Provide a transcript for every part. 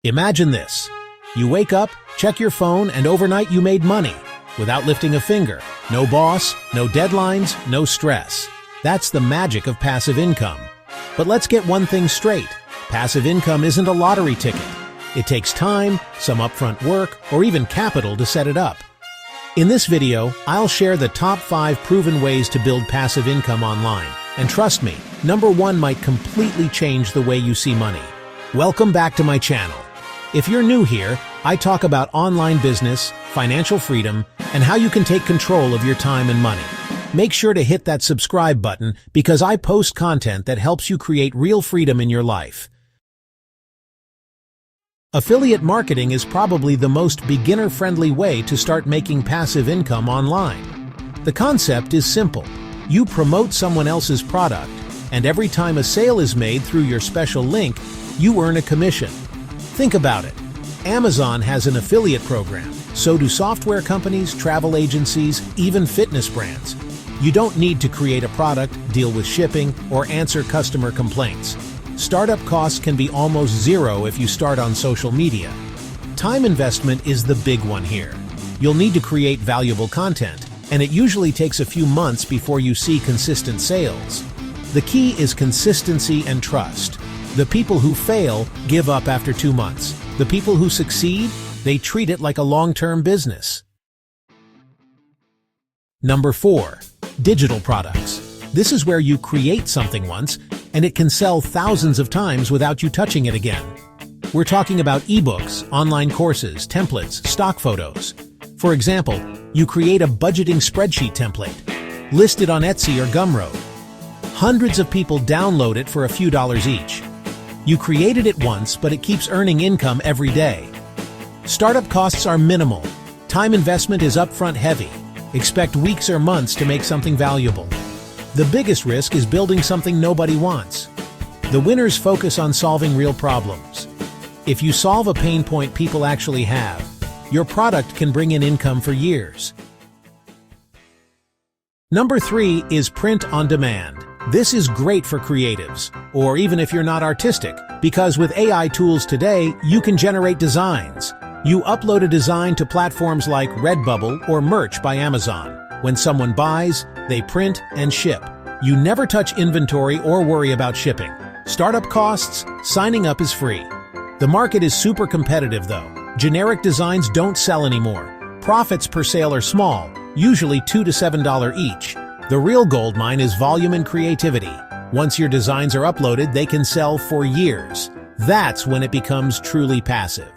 Imagine this. You wake up, check your phone, and overnight you made money without lifting a finger. No boss, no deadlines, no stress. That's the magic of passive income. But let's get one thing straight. Passive income isn't a lottery ticket. It takes time, some upfront work, or even capital to set it up. In this video, I'll share the top 5 proven ways to build passive income online. And trust me, number 1 might completely change the way you see money. Welcome back to my channel. If you're new here, I talk about online business, financial freedom, and how you can take control of your time and money. Make sure to hit that subscribe button because I post content that helps you create real freedom in your life. Affiliate marketing is probably the most beginner-friendly way to start making passive income online. The concept is simple. You promote someone else's product, and every time a sale is made through your special link, you earn a commission. Think about it. Amazon has an affiliate program, so do software companies, travel agencies, even fitness brands. You don't need to create a product, deal with shipping, or answer customer complaints. Startup costs can be almost zero if you start on social media. Time investment is the big one here. You'll need to create valuable content, and it usually takes a few months before you see consistent sales. The key is consistency and trust. The people who fail give up after 2 months. The people who succeed, they treat it like a long-term business. Number 4. Digital products. This is where you create something once, and it can sell thousands of times without you touching it again. We're talking about ebooks, online courses, templates, stock photos. For example, you create a budgeting spreadsheet template, list it on Etsy or Gumroad. Hundreds of people download it for a few dollars each. You created it once, but it keeps earning income every day. Startup costs are minimal. Time investment is upfront heavy. Expect weeks or months to make something valuable. The biggest risk is building something nobody wants. The winners focus on solving real problems. If you solve a pain point people actually have, your product can bring in income for years. Number 3 is print on demand. This is great for creatives, or even if you're not artistic, because with AI tools today, you can generate designs. You upload a design to platforms like Redbubble or Merch by Amazon. When someone buys, they print and ship. You never touch inventory or worry about shipping. Startup costs, signing up is free. The market is super competitive though. Generic designs don't sell anymore. Profits per sale are small, usually $2 to $7 each. The real gold mine is volume and creativity. Once your designs are uploaded, they can sell for years. That's when it becomes truly passive.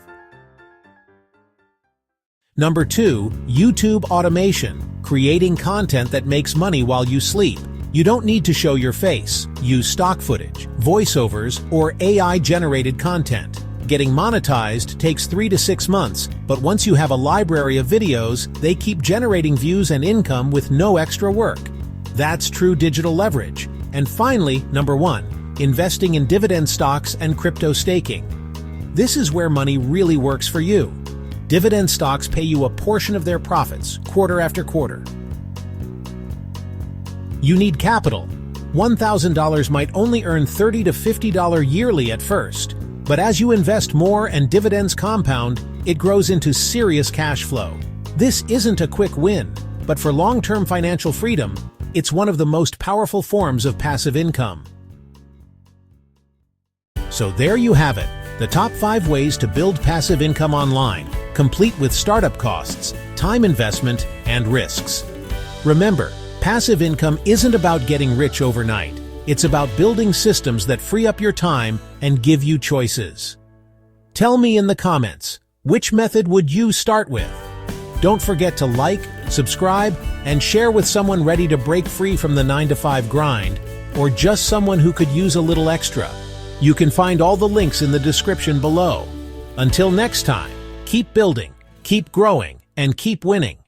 Number 2, YouTube automation, creating content that makes money while you sleep. You don't need to show your face. Use stock footage, voiceovers, or AI-generated content. Getting monetized takes 3 to 6 months, but once you have a library of videos, they keep generating views and income with no extra work. That's true digital leverage. And finally, number 1, investing in dividend stocks and crypto staking. This is where money really works for you. Dividend stocks pay you a portion of their profits, quarter after quarter. You need capital. $1,000 might only earn $30 to $50 yearly at first, but as you invest more and dividends compound, it grows into serious cash flow. This isn't a quick win, but for long-term financial freedom, it's one of the most powerful forms of passive income. So there you have it, the top 5 ways to build passive income online, complete with startup costs, time investment, and risks. Remember, passive income isn't about getting rich overnight. It's about building systems that free up your time and give you choices. Tell me in the comments, which method would you start with? Don't forget to like, subscribe, and share with someone ready to break free from the 9-to-5 grind, or just someone who could use a little extra. You can find all the links in the description below. Until next time, keep building, keep growing, and keep winning.